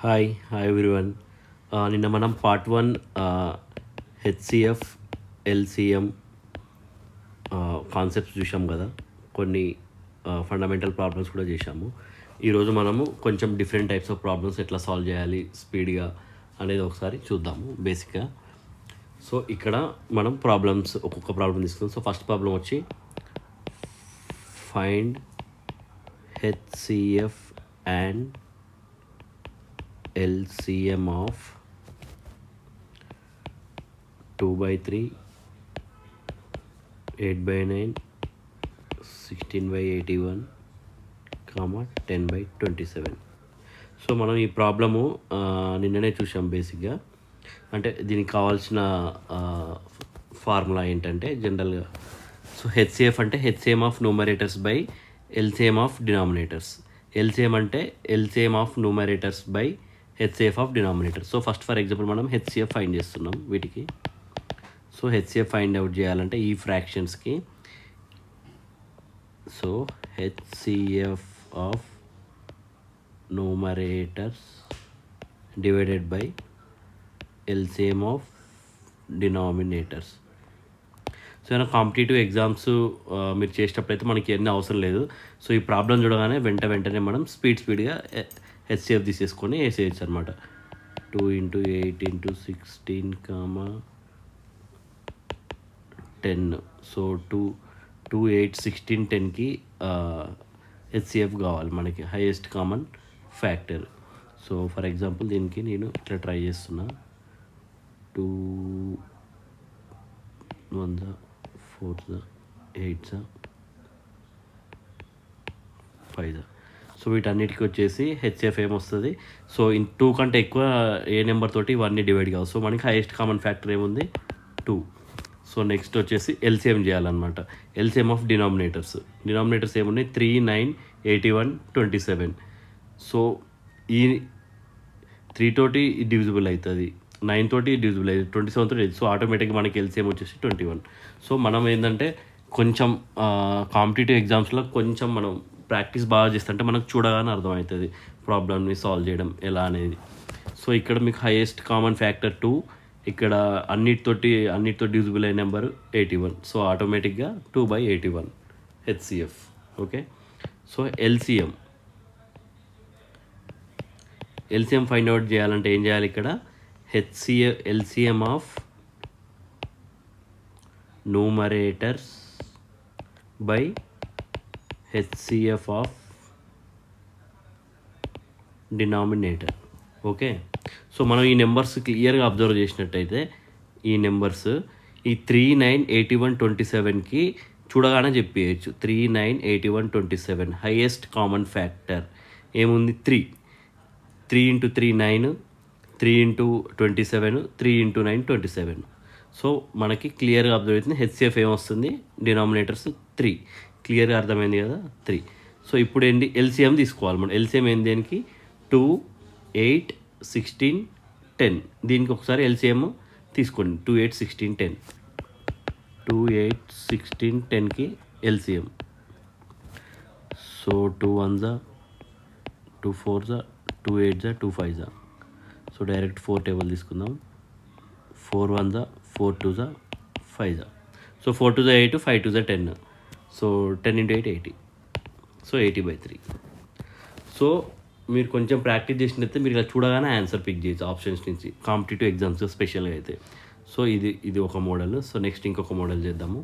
Hi everyone. నిన్న మనం part 1 HCF, LCM concepts చూసాం కదా. కొన్ని ఫండమెంటల్ ప్రాబ్లమ్స్ కూడా చేశాము. ఈరోజు మనము కొంచెం డిఫరెంట్ టైప్స్ ఆఫ్ ప్రాబ్లమ్స్ ఎట్లా సాల్వ్ చేయాలి స్పీడ్గా అనేది ఒకసారి చూద్దాము బేసిక్గా. సో ఇక్కడ మనం ప్రాబ్లమ్స్ ఒక్కొక్క ప్రాబ్లం తీసుకుందాం. సో ఫస్ట్ ప్రాబ్లం వచ్చి find HCF and LCM of 2/3, 8/9, 16/81, 10/27. So మనం ఈ ప్రాబ్లము నిన్ననే చూసాం బేసిక్గా. అంటే దీనికి కావాల్సిన ఫార్ములా ఏంటంటే జనరల్గా సో హెచ్సిఎఫ్ అంటే HCM of numerators by LCM of denominators. LCM అంటే LCM of numerators by HCF of denominator. So first for example మనం హెచ్సిఎఫ్ ఫైండ్ చేస్తున్నాం వీటికి. సో హెచ్సిఎఫ్ ఫైండ్ అవుట్ చేయాలంటే ఈ ఫ్రాక్షన్స్కి so HCF of numerators divided by LCM of denominators. So ఏమైనా competitive exams మీరు చేసేటప్పుడు అయితే మనకి ఎన్ని అవసరం లేదు. సో ఈ ప్రాబ్లం చూడగానే వెంటనే మనం స్పీడ్గా హెచ్సిఎఫ్ తీసేసుకొని వేసేయచ్చు అనమాట. 2 × 8 × 16, 10. సో 2, 8, 16, 10కి హెచ్సిఎఫ్ కావాలి మనకి, highest common factor. So for example దీనికి నేను ఇట్లా ట్రై చేస్తున్నా. 2 1 4 8 5. సో వీటన్నిటికీ వచ్చేసి హెచ్సిఎఫ్ ఏమొస్తుంది. సో 2 కంటే ఎక్కువ ఏ నెంబర్ తోటి ఇవన్నీ డివైడ్ కావు. సో మనకి హైయెస్ట్ కామన్ ఫ్యాక్టర్ ఏముంది 2. సో నెక్స్ట్ వచ్చేసి ఎల్సిఎం చేయాలన్నమాట. ఎల్సిఎం ఆఫ్ డినామినేటర్స్ ఏమున్నాయి 3, 9, 81, 27. సో ఈ 3 తోటి డివిజిబుల్ అవుతుంది, 9 తోటి డివిజిబుల్ అవుతుంది, 27 తోటి. సో ఆటోమేటిక్గా మనకి ఎల్సిఎం వచ్చేసి 21. సో మనం ఏంటంటే కొంచెం కాంపిటేటివ్ ఎగ్జామ్స్లో కొంచెం మనం ప్రాక్టీస్ బాగా చేస్తుంటే మనకు చూడగానే అర్థమవుతుంది ప్రాబ్లమ్ని సాల్వ్ చేయడం ఎలా అనేది. సో ఇక్కడ మీకు హైయెస్ట్ కామన్ ఫ్యాక్టర్ 2, ఇక్కడ అన్నిటితో డివిజిబుల్ అయిన నెంబర్ 81. సో ఆటోమేటిక్గా 2/81 HCF. Okay. So LCM find out చేయాలంటే ఏం చేయాలి ఇక్కడ LCM of numerators by HCF of denominator. Okay. So మనం ఈ నెంబర్స్ క్లియర్గా అబ్జర్వ్ చేసినట్టయితే ఈ నెంబర్స్ ఈ 3, 9, 81, 27కి చూడగానే చెప్పేయచ్చు. 3, 9, 81, 27 హైయెస్ట్ కామన్ ఫ్యాక్టర్ ఏముంది 3. 3 × 3 9, 3 × 27, 3 × 9 27. సో మనకి క్లియర్గా అబ్జర్వ్ అవుతుంది హెచ్సిఎఫ్ ఏమొస్తుంది డినామినేటర్స్ 3. క్లియర్గా అర్థమైంది కదా 3. సో ఇప్పుడు ఏంటి ఎల్సిఎం తీసుకోవాలి మనం. ఎల్సిఎం ఏంటి దేనికి 2, 8, 16, 10. దీనికి ఒకసారి ఎల్సిఎం తీసుకోండి. 2, 8, 16, 10. 2, 8, 16, 10కి LCM. So 2 1, 2 4, 2 8, 2 5. So direct 4 table తీసుకుందాం. 4 1, 4 2, 5. సో 4 2, 8, 5 2, 10. సో 10 × 8 80. సో 80/3. సో మీరు కొంచెం ప్రాక్టీస్ చేసినట్లయితే మీరు ఇలా చూడగానే ఆన్సర్ పిక్ చేయొచ్చు ఆప్షన్స్ నుంచి కాంపిటేటివ్ ఎగ్జామ్స్ స్పెషల్గా అయితే. సో ఇది ఒక మోడల్. సో నెక్స్ట్ ఇంకొక మోడల్ చేద్దాము.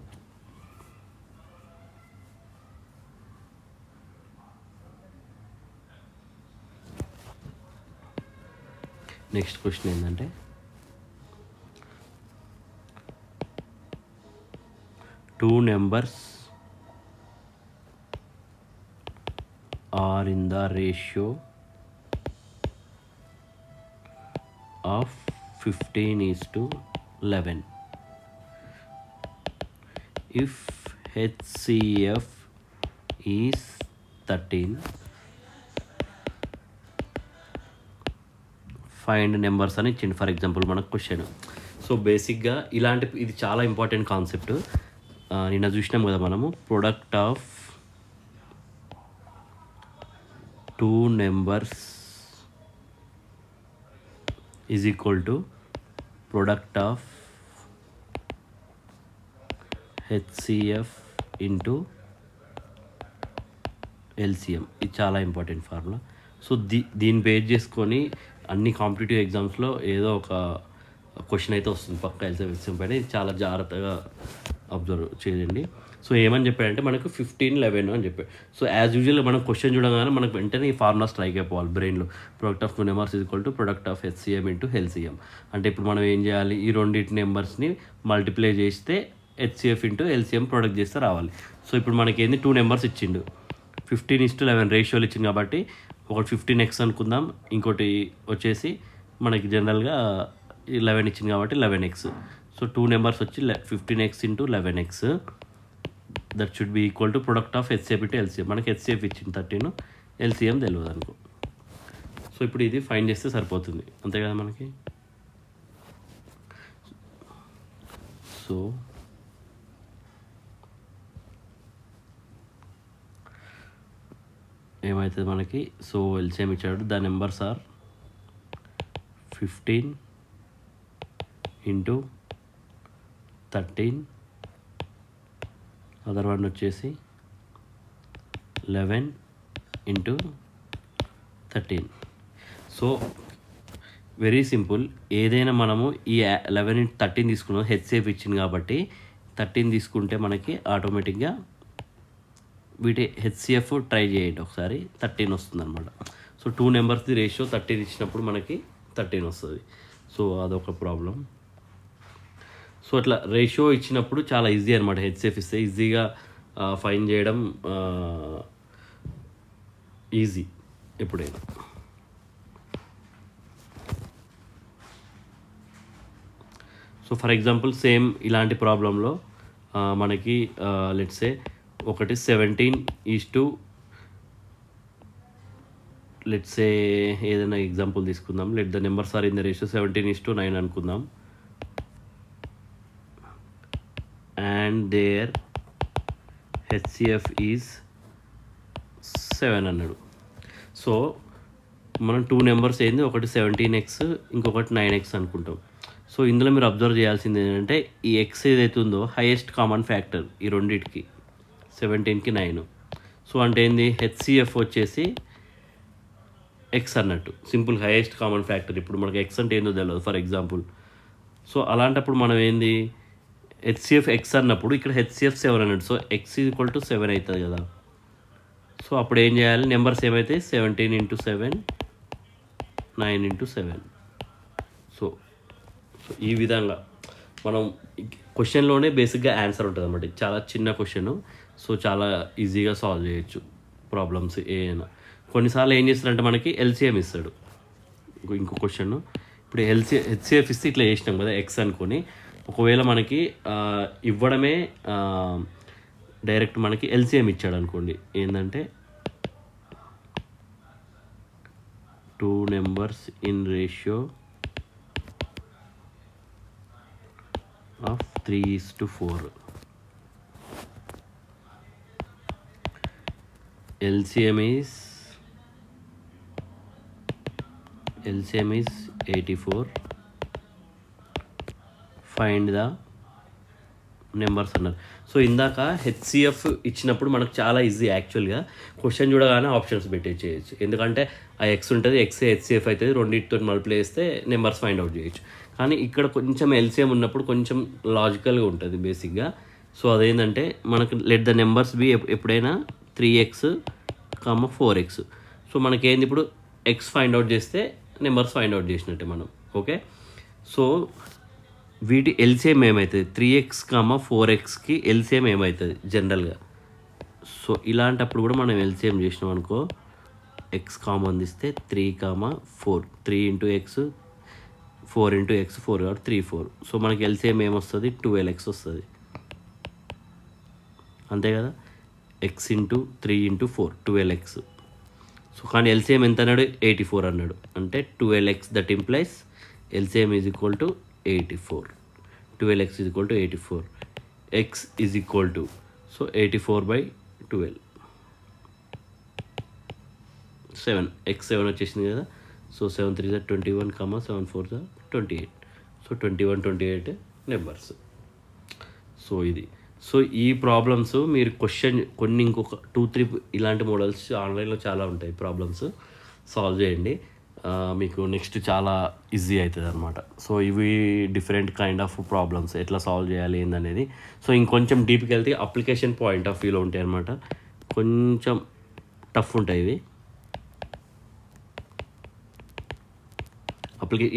నెక్స్ట్ క్వశ్చన్ ఏంటంటే two numbers are in the ratio of 15:11. If HCF is 13, find numbers అని ఇచ్చింది ఫర్ ఎగ్జాంపుల్ మనకు క్వశ్చన్. సో బేసిక్గా ఇది చాలా ఇంపార్టెంట్ కాన్సెప్ట్. నిన్న చూసినాం కదా మనము product of 2 numbers is equal to product of HCF into LCM. ఇది చాలా ఇంపార్టెంట్ ఫార్ములా. సో దీన్ని బేస్ చేసుకొని అన్ని కాంపిటేటివ్ ఎగ్జామ్స్లో ఏదో ఒక క్వశ్చన్ అయితే వస్తుంది పక్క ఎల్సిఎం పైన. ఇది చాలా జాగ్రత్తగా అబ్జర్వ్ చేయండి. సో ఏమని చెప్పాడంటే మనకు 15, 11 అని చెప్పాడు. సో యాజ్ యూజువల్ మనం క్వశ్చన్ చూడగానే మనకు వెంటనే ఈ ఫార్ములా స్ట్రైక్ అయిపోవాలి బ్రెయిన్లో. Product of 2 numbers is equal to product of HCM into LCM. అంటే ఇప్పుడు మనం ఏం చేయాలి, ఈ రెండింటి నెంబర్స్ని మల్టిప్లై చేస్తే హెచ్సిఎఫ్ ఇంటూ ఎల్సిఎం ప్రొడక్ట్ చేస్తే రావాలి. సో ఇప్పుడు మనకి ఏంది 2 నెంబర్స్ ఇచ్చిండు, 15:11 రేషియోలు ఇచ్చింది కాబట్టి ఒకటి 15x అనుకుందాం, ఇంకోటి వచ్చేసి మనకి జనరల్గా 11 ఇచ్చింది కాబట్టి 11x. సో 2 నెంబర్స్ వచ్చి 15x into 11x, that should be equal to product of HCF into LCM. మనకి హెచ్సిఎఫ్ ఇచ్చింది 13, ఎల్సిఎం తెలియదు అనుకో. సో ఇప్పుడు ఇది ఫైండ్ చేస్తే సరిపోతుంది, అంతే కదా మనకి. సో ఏమవుతుంది మనకి, సో ఎల్సిఎం ఇచ్చాడు, the numbers are 15 into 13, other one వచ్చేసి 11 ఇంటూ 13. సో వెరీ సింపుల్, ఏదైనా మనము ఈ 11 ఇంటూ 13 తీసుకున్నాం, హెచ్సిఎఫ్ ఇచ్చింది కాబట్టి 13 తీసుకుంటే మనకి ఆటోమేటిక్గా వీటి హెచ్సిఎఫ్ ట్రై చేయండి ఒకసారి, 13 వస్తుంది అనమాట. సో 2 నెంబర్స్ది రేషియో 13 ఇచ్చినప్పుడు మనకి 13 వస్తుంది. సో అదొక ప్రాబ్లం. సో అట్లా రేషియో ఇచ్చినప్పుడు చాలా ఈజీ అనమాట, హెచ్సిఎఫ్ ఇస్తే ఈజీగా ఫైండ్ చేయడం ఈజీ ఎప్పుడైనా. సో ఫర్ ఎగ్జాంపుల్ సేమ్ ఇలాంటి ప్రాబ్లంలో మనకి లెట్సే ఒకటి 17 లెట్సే ఏదైనా ఎగ్జాంపుల్ తీసుకుందాం. Let the numbers are in the ratio 17:9 అనుకుందాం, అండ్ దేర్ హెచ్సిఎఫ్ ఈజ్ 7 అన్నాడు. సో మనం 2 నెంబర్స్ ఏంది, ఒకటి 17x ఇంకొకటి 9x అనుకుంటాం. సో ఇందులో మీరు అబ్జర్వ్ చేయాల్సింది ఏంటంటే ఈ ఎక్స్ ఏదైతే ఉందో హైయెస్ట్ కామన్ ఫ్యాక్టర్ ఈ రెండింటికి, 17కి 9. సో అంటే ఏంది, హెచ్సిఎఫ్ వచ్చేసి ఎక్స్ అన్నట్టు, సింపుల్ హైయెస్ట్ కామన్ ఫ్యాక్టర్. ఇప్పుడు మనకి ఎక్స్ అంటే ఏందో తెలియదు ఫర్ ఎగ్జాంపుల్. సో అలాంటప్పుడు మనం ఏంది, హెచ్సిఎఫ్ ఎక్స్ అన్నప్పుడు ఇక్కడ హెచ్సిఎఫ్ 7 అన్నట్టు. సో ఎక్స్ ఈక్వల్ టు 7 అవుతుంది కదా. సో అప్పుడు ఏం చేయాలి, నెంబర్స్ ఏమైతే 17 ఇంటూ 7, 9 ఇంటూ 7. సో ఈ విధంగా మనం క్వశ్చన్లోనే బేసిక్గా ఆన్సర్ ఉంటుంది అన్నమాట. చాలా చిన్న క్వశ్చన్, సో చాలా ఈజీగా సాల్వ్ చేయొచ్చు ప్రాబ్లమ్స్ ఏమైనా. కొన్నిసార్లు ఏం చేస్తారంటే మనకి ఎల్సిఎం ఇస్తాడు. ఇంకో క్వశ్చన్, ఇప్పుడు హెచ్సిఎఫ్ ఇస్తే ఇట్లా చేసినాం కదా ఎక్స్ అనుకొని, ఒకవేళ మనకి ఇవ్వడమే డైరెక్ట్ మనకి ఎల్సిఎం ఇచ్చాడు అనుకోండి, ఏంటంటే 2 numbers in ratio of 3:4. LCM is 84. Find the numbers అన్నారు. సో ఇందాక హెచ్సిఎఫ్ ఇచ్చినప్పుడు మనకు చాలా ఈజీ యాక్చువల్గా, క్వశ్చన్ చూడగానే ఆప్షన్స్ పెట్టేయచ్చు. ఎందుకంటే ఆ ఎక్స్ ఉంటుంది, ఎక్స్ హెచ్సిఎఫ్ అవుతుంది, రెండింటితో మల్టిప్లై చేస్తే నెంబర్స్ ఫైండ్ అవుట్ చేయొచ్చు. కానీ ఇక్కడ కొంచెం ఎల్సిఎం ఉన్నప్పుడు కొంచెం లాజికల్గా ఉంటుంది బేసిక్గా. సో అదేంటంటే మనకు లెట్ ద నెంబర్స్ బి ఎప్పుడైనా 3x, 4x. సో మనకేంది ఇప్పుడు ఎక్స్ ఫైండ్ అవుట్ చేస్తే నెంబర్స్ ఫైండ్ అవుట్ చేసినట్టే మనం. ఓకే, సో వీటి ఎల్సిఎం ఏమవుతుంది, 3x, 4xకి ఎల్సిఎం ఏమవుతుంది జనరల్గా. సో ఇలాంటప్పుడు కూడా మనం ఎల్సిఎం చేసినాం అనుకో, ఎక్స్ కామన్ తీస్తే 3, 4, 3 ఇంటూ ఎక్స్, 4 ఇంటూ ఎక్స్ 4 కాబట్టి 3, 4. సో మనకి ఎల్సిఎం ఏమొస్తుంది, 12x వస్తుంది, అంతే కదా. X into 3 into 4 12x. So కానీ ఎల్సిఎం ఎంత అన్నాడు, 84 అన్నాడు. అంటే 12x, that implies LCM is equal to 84. 12x is equal to 84. X is equal to, so 84/12, 7. x 7 వచ్చేసింది కదా. సో 7 3 21, 7 4 28. So 21 28 numbers. సో ఇది. సో ఈ ప్రాబ్లమ్స్ మీరు కొన్ని ఇంకొక 2 3 ఇలాంటి మోడల్స్ ఆన్లైన్లో చాలా ఉంటాయి ప్రాబ్లమ్స్, సాల్వ్ చేయండి. మీకు నెక్స్ట్ చాలా ఈజీ అవుతుంది అనమాట. సో ఇవి డిఫరెంట్ కైండ్ ఆఫ్ ప్రాబ్లమ్స్ ఎట్లా సాల్వ్ చేయాలి ఏందనేది. సో ఇంకొంచెం డీప్కి వెళ్తే అప్లికేషన్ పాయింట్ ఆఫ్ వ్యూలో ఉంటాయి అనమాట. కొంచెం టఫ్ ఉంటాయి ఇవి.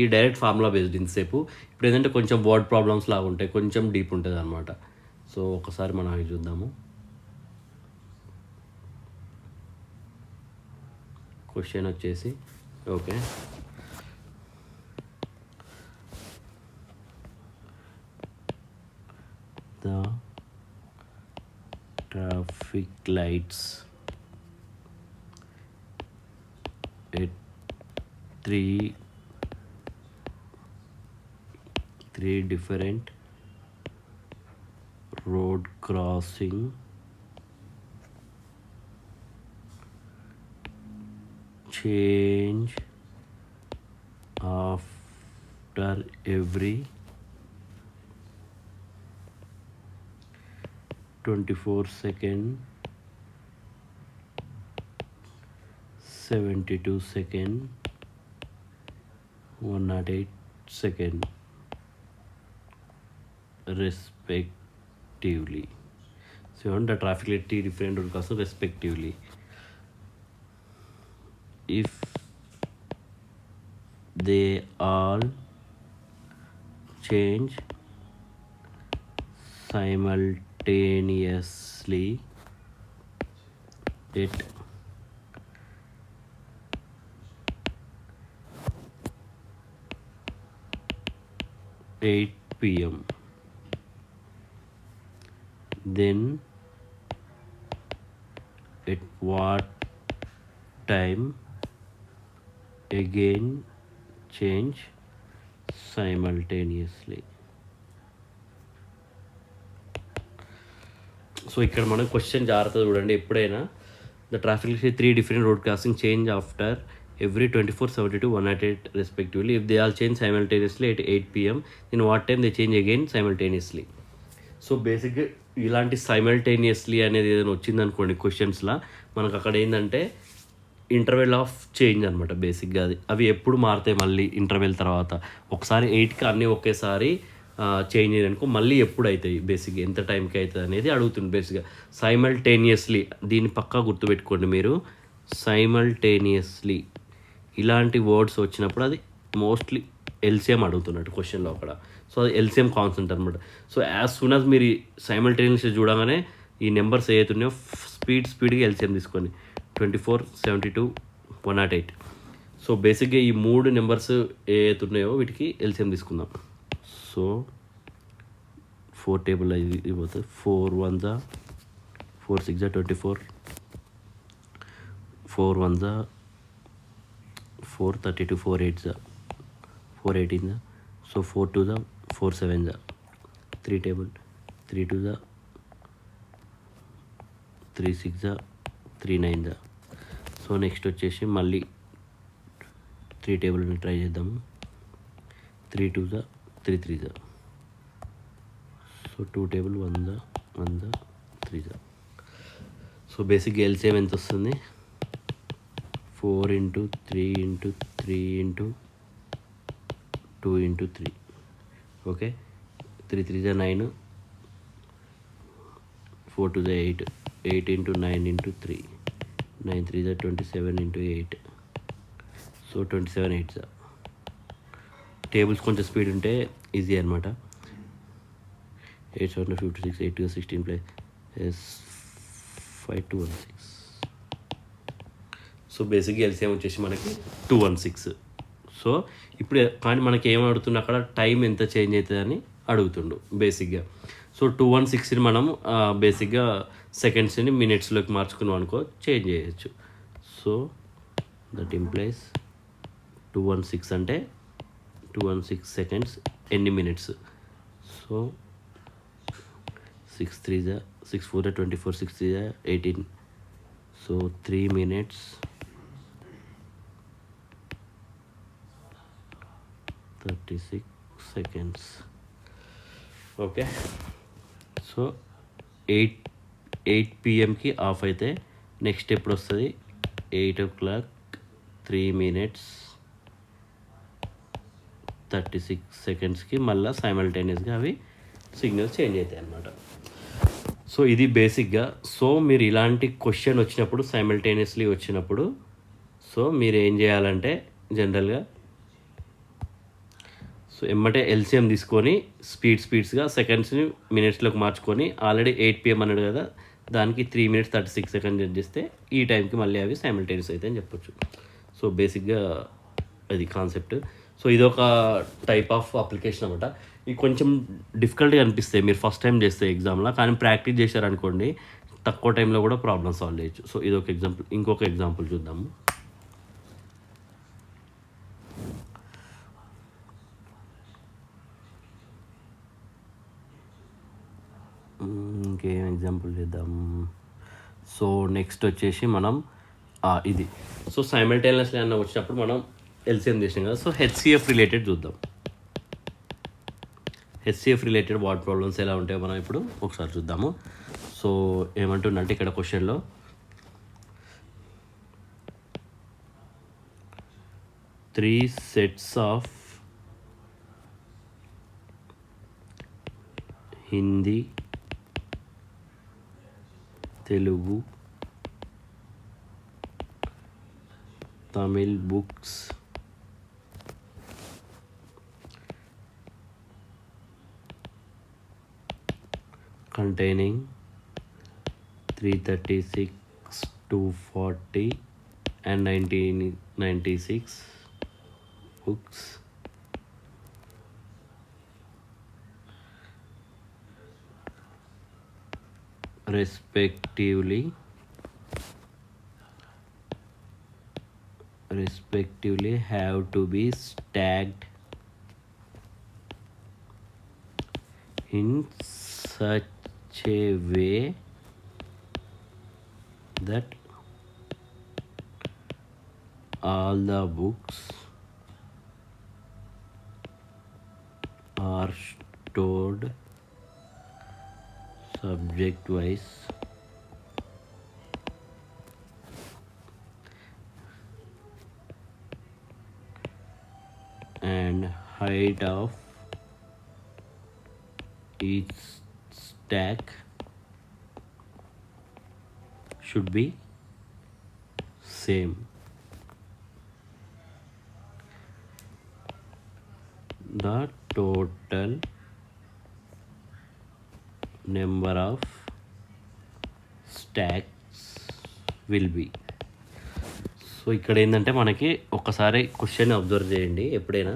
ఈ డైరెక్ట్ ఫార్ములా బేస్డ్ ఇంతసేపు. ఇప్పుడు ఏంటంటే కొంచెం వర్డ్ ప్రాబ్లమ్స్ లాగా ఉంటాయి, కొంచెం డీప్ ఉంటుంది అనమాట. సో ఒకసారి మనం అవి చూద్దాము. క్వశ్చన్ వచ్చేసి okay, the traffic lights at three different road crossing change after every 24 second, 72 second, 108 second respectively. So on the traffic light different road crossing respectively. If they all change simultaneously at 8 p.m. then at what time again change simultaneously. So ఇక్కడ మనం question జాగ్రత్తగా చూడండి. ఎప్పుడైనా the traffic 3 different road crossing change after every 24, 72, 108 respectively. If they all change simultaneously at 8 p.m. then what time they change again simultaneously. So బేసిక్గా ఇలాంటి simultaneously అనేది ఏదైనా వచ్చిందనుకోండి క్వశ్చన్స్లో, మనకు అక్కడ ఏంటంటే ఇంటర్వెల్ ఆఫ్ చేంజ్ అనమాట. బేసిక్గా అవి ఎప్పుడు మారుతాయి మళ్ళీ ఇంటర్వెల్ తర్వాత. ఒకసారి 8కి అన్నీ ఒకేసారి చేంజ్ అయ్యానుకో మళ్ళీ ఎప్పుడు అవుతాయి, బేసిక్గా ఎంత టైంకి అవుతుంది అనేది అడుగుతుంది. బేసిక్గా సైమల్టేనియస్లీ దీన్ని పక్కా గుర్తుపెట్టుకోండి మీరు. సైమల్టేనియస్లీ ఇలాంటి వర్డ్స్ వచ్చినప్పుడు అది మోస్ట్లీ ఎల్సిఎం అడుగుతున్నట్టు క్వశ్చన్లో అక్కడ. సో అది ఎల్సిఎం కాన్సెప్ట్ అనమాట. సో యాజ్ సూన్ యాజ్ మీరు సైమల్టేనియస్లీ చూడగానే ఈ నెంబర్స్ ఏవైతున్నాయో స్పీడ్గా ఎల్సిఎం తీసుకోండి. 24, 72, 108. సో బేసిక్గా ఈ 3 నెంబర్స్ ఏవైతున్నాయో వీటికి ఎల్సిఎం తీసుకుందాం. సో 4 టేబుల్ ఇది పోతుంది. 4 1 4 6 24, 4 1 4 32, 4 8 4 18. So 4 2 4 7, 3 table 3 2 3 6, 3 9. సో నెక్స్ట్ వచ్చేసి మళ్ళీ 3 టేబుల్ని ట్రై చేద్దాము. 3 2 3 3. So 2 table 1 1 3. సో బేసిక్గా ఎల్సిఎం ఎంత వస్తుంది? 4 × 3 × 3 × 2 × 3. ఓకే, 3 3 9, 4 2 8, 8 × 9 × 3, 9 3 27 × 8. సో 27 8. టేబుల్స్ కొంచెం స్పీడ్ ఉంటే ఈజీ అనమాట. 8 7 56, 8 2 16 ప్లస్ 5 2 1 6. సో బేసిక్గా ఎల్సిఎం వచ్చేసి మనకి 216. సో ఇప్పుడు కానీ మనకి ఏం అడుగుతుంది అక్కడ, టైం ఎంత చేంజ్ అవుతుందని అడుగుతుండు బేసిక్గా. సో 216ని మనం బేసిక్గా సెకండ్స్ని మినిట్స్లోకి మార్చుకున్నాం అనుకో చేంజ్ చేయొచ్చు. సో దట్ ఇంప్లైస్ 216 అంటే 216 సెకండ్స్ ఎన్ని minutes? So 6 3 6 4 24, 6 3 18. So 3 minutes 36 seconds. Okay, so 8 PM of అయితే నెక్స్ట్ ఎప్పుడు వస్తుంది? 8 o'clock 3 minutes 36 secondsకి మళ్ళీ సైమల్టేనియస్గా అవి సిగ్నల్స్ చేంజ్ అవుతాయి అన్నమాట. సో ఇది బేసిక్గా. సో మీరు ఇలాంటి క్వశ్చన్ వచ్చినప్పుడు సైమల్టేనియస్లీ వచ్చినప్పుడు సో మీరు ఏం చేయాలంటే జనరల్గా సో ఎమ్మటే ఎల్సిఎం తీసుకొని స్పీడ్స్గా సెకండ్స్ని మినిట్స్లోకి మార్చుకొని ఆల్రెడీ 8 PM అన్నాడు కదా, దానికి 3 minutes 36 seconds చేస్తే ఈ టైంకి మళ్ళీ అవి సైమల్టేనియస్ అయితే అని చెప్పొచ్చు. సో బేసిక్గా అది కాన్సెప్ట్. సో ఇది ఒక టైప్ ఆఫ్ అప్లికేషన్ అనమాట. ఇది కొంచెం డిఫికల్ట్గా అనిపిస్తాయి మీరు ఫస్ట్ టైం చేస్తే ఎగ్జామ్లో, కానీ ప్రాక్టీస్ చేశారనుకోండి తక్కువ టైంలో కూడా ప్రాబ్లమ్ సాల్వ్ చేయొచ్చు. సో ఇది ఒక ఎగ్జాంపుల్. ఇంకొక ఎగ్జాంపుల్ చూద్దాము. ఇంకేం ఎగ్జాంపుల్ చేద్దాం. సో నెక్స్ట్ వచ్చేసి మనం ఇది సో సైమల్టేనియస్లీ అన్న వచ్చినప్పుడు మనం ఎల్సిఎం చేసినాం కదా. సో హెచ్సిఎఫ్ రిలేటెడ్ చూద్దాం. హెచ్సిఎఫ్ రిలేటెడ్ వాట్ ప్రాబ్లమ్స్ ఎలా ఉంటాయో మనం ఇప్పుడు ఒకసారి చూద్దాము. సో ఏమంటుందంటే ఇక్కడ క్వశ్చన్లో 3 sets of Hindi, Telugu, Tamil books containing 336, 240 and 1996 books respectively have to be stacked in such a way that all the books are stored subject wise and height of each stack should be same. The total number of stacks will be. So ఇక్కడ ఏంటంటే మనకి ఒకసారి question observe చేయండి. ఎప్పుడైనా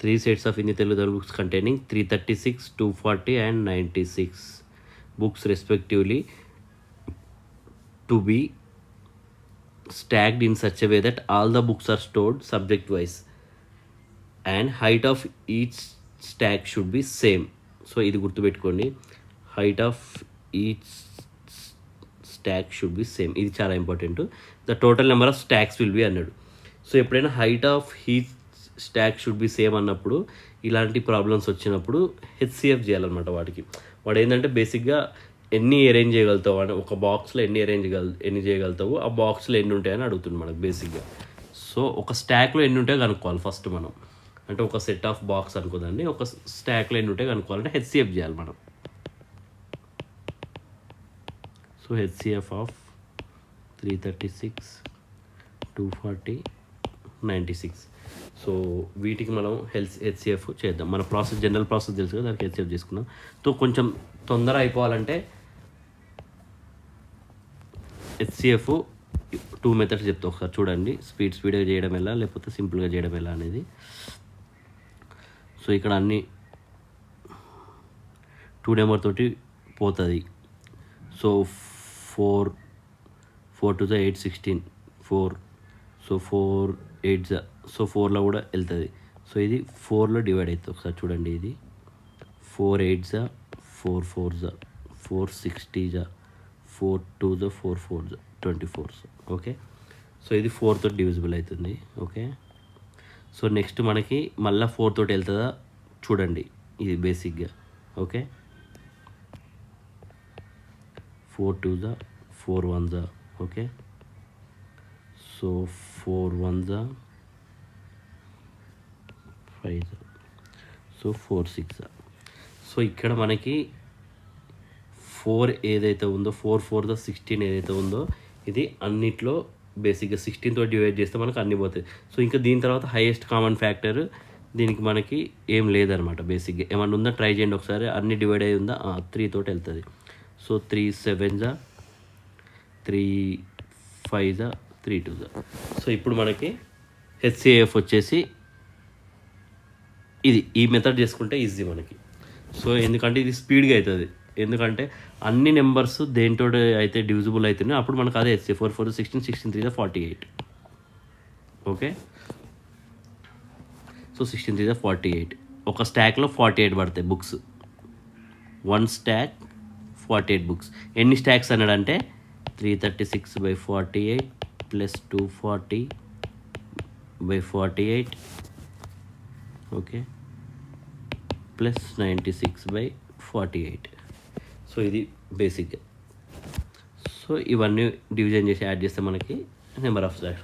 3 sets of Hindi, Telugu books containing 336, 240 and 96 books respectively to be stacked in such a way that all the books are stored subject wise and height of each stack should be same. So ఇది గుర్తుపెట్టుకోండి, height of each stack should be same. ఇది చాలా important. The total number of stocks will be అన్నాడు. So ఎప్పుడైనా height of each stock should be same అన్నప్పుడు ఇలాంటి problems వచ్చినప్పుడు HCF చేయాలన్నమాట. వాడు ఏంటంటే బేసిక్గా ఎన్ని అరేంజ్ చేయగలుగుతావు అని, ఒక బాక్స్లో ఎన్ని చేయగలుగుతావు, ఆ బాక్స్లో ఎన్ని ఉంటాయని అడుగుతుంది మనకు బేసిక్గా. సో ఒక స్టాక్లో ఎన్ని ఉంటాయో కనుక్కోవాలి ఫస్ట్ మనం. అంటే ఒక సెట్ ఆఫ్ బాక్స్ అనుకోదండి, ఒక స్టాక్లో ఎన్ని ఉంటాయో కనుక్కోవాలంటే హెచ్సిఎఫ్ చేయాలి మనం. So HCF of 336, 240, 96. సో వీటికి మనం హెచ్సిఎఫ్ చేద్దాం. మన జనరల్ ప్రాసెస్ తెలుసు కదా, దానికి హెచ్సిఎఫ్ చేసుకున్నాం. సో కొంచెం తొందర అయిపోవాలంటే హెచ్సిఎఫ్ 2 మెథడ్స్ చెప్తా, ఒకసారి చూడండి. స్పీడ్గా చేయడం ఎలా, లేకపోతే సింపుల్గా చేయడం ఎలా అనేది. సో ఇక్కడ అన్ని 2 నెంబర్ తోటి పోతుంది. సో 4 2 8 16 4. సో 4 8 సో 4లో కూడా వెళ్తుంది. సో ఇది 4లో డివైడ్ అవుతుంది. ఒకసారి చూడండి, ఇది 4 8 4 4 4 60 4 2 4 4 24. ఓకే, సో ఇది 4తో డివిజిబుల్ అవుతుంది. ఓకే, సో నెక్స్ట్ మనకి మళ్ళీ 4 తోటి వెళ్తుందా చూడండి, ఇది బేసిక్గా. Okay, 4 2 4 1 okay. So 4 1 5 so 4 6. So ఇక్కడ మనకి 4 ఏదైతే ఉందో 4 4 16 ఏదైతే ఉందో ఇది అన్నిట్లో బేసిక్గా 16తో డివైడ్ చేస్తే మనకు అన్ని పోతాయి. సో ఇంకా దీని తర్వాత హైయెస్ట్ కామన్ ఫ్యాక్టర్ దీనికి మనకి ఏం లేదనమాట. బేసిక్గా ఏమన్నా ఉందా ట్రై చేయండి ఒకసారి. అన్ని డివైడ్ అయ్యి ఉందా, 3 తోటి వెళ్తుంది. సో 3 7 3 5 3 2. సో ఇప్పుడు మనకి హెచ్సిఎఫ్ వచ్చేసి ఇది ఈ మెథడ్ చేసుకుంటే ఈజీ మనకి. సో ఎందుకంటే ఇది స్పీడ్గా అవుతుంది, ఎందుకంటే అన్ని నెంబర్స్ దేంతో అయితే డివిజిబుల్ అవుతున్నాయి అప్పుడు మనకు అదే హెచ్సి 4 4 16 16 3 48. Okay, so 16 3 48. ఒక స్టాక్లో 48 పడతాయి బుక్స్. 1 stock 48 books. ఎన్ని స్టాక్స్ అన్నాడంటే 336/48 ప్లస్ 240/48 ఓకే ప్లస్ 96/48. సో ఇది బేసిక్గా. సో ఇవన్నీ డివిజన్ చేసి యాడ్ చేస్తే మనకి నెంబర్ ఆఫ్ స్టాక్స్